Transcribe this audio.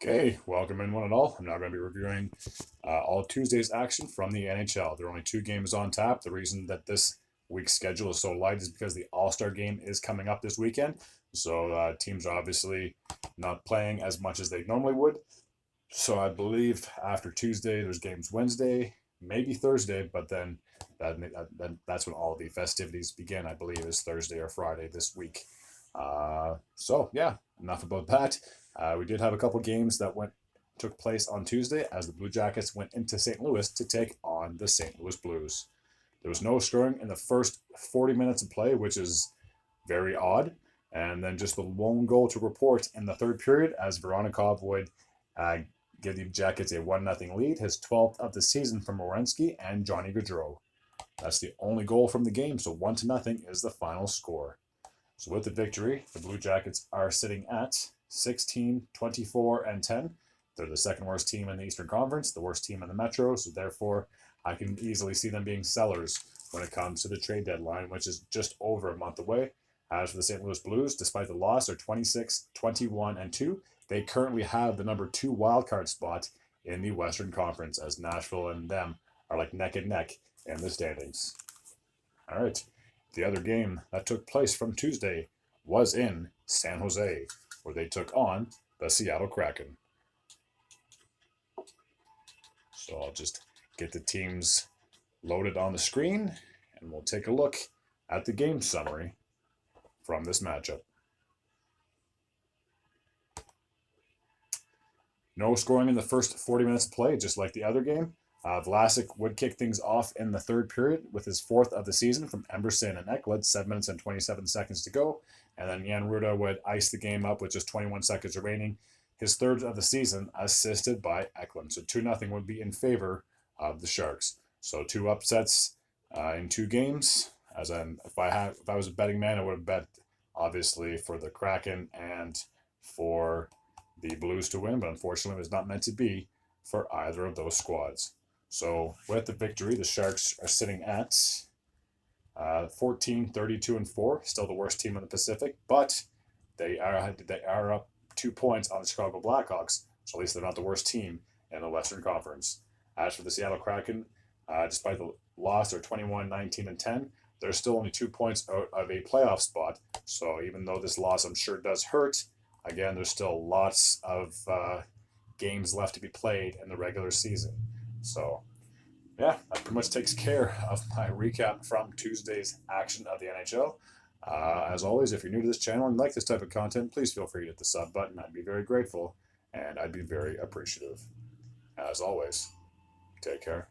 Okay, welcome in one and all. I'm now going to be reviewing all Tuesday's action from the NHL. There are only two games on tap. The reason that this week's schedule is so light is because the All-Star game is coming up this weekend. So teams are obviously not playing as much as they normally would. So I believe after Tuesday, there's games Wednesday, maybe Thursday, but then that's when all the festivities begin. I believe is Thursday or Friday this week. So yeah, enough about that. We did have a couple games that took place on Tuesday as the Blue Jackets went into St. Louis to take on the St. Louis Blues. There was no scoring in the first 40 minutes of play, which is very odd. And then just the lone goal to report in the third period as Veronikov would uh, give the Jackets a 1-0 lead, his 12th of the season from Morensky and Johnny Gaudreau. That's the only goal from the game, so 1-0 is the final score. So with the victory, the Blue Jackets are sitting at 16, 24, and 10. They're the second worst team in the Eastern Conference, the worst team in the Metro, so therefore I can easily see them being sellers when it comes to the trade deadline, which is just over a month away. As for the St. Louis Blues, despite the loss, they're 26, 21, and 2. They currently have the number 2 wildcard spot in the Western Conference, as Nashville and them are like neck and neck in the standings. All right. The other game that took place from Tuesday was in San Jose, where they took on the Seattle Kraken. So I'll just get the teams loaded on the screen, and we'll take a look at the game summary from this matchup. No scoring in the first 40 minutes of play, just like the other game. Vlasic would kick things off in the third period with his fourth of the season from Emberson and Ekblad, 7 minutes and 27 seconds to go. And then Jan Ruda would ice the game up with just 21 seconds remaining. His third of the season, assisted by Eklund. So 2-0 would be in favor of the Sharks. So two upsets in two games. If I was a betting man, I would have bet obviously for the Kraken and for the Blues to win, but unfortunately it was not meant to be for either of those squads. So with the victory, the Sharks are sitting at 14, 32, and 4, still the worst team in the Pacific, but they are up 2 points on the Chicago Blackhawks, so at least they're not the worst team in the Western Conference. As for the Seattle Kraken, despite the loss, they're 21, 19, and 10. They're still only 2 points out of a playoff spot, so even though this loss I'm sure does hurt, again, there's still lots of games left to be played in the regular season. So, yeah, that pretty much takes care of my recap from Tuesday's action of the NHL. As always, if you're new to this channel and like this type of content, please feel free to hit the sub button. I'd be very grateful and I'd be very appreciative. As always, take care.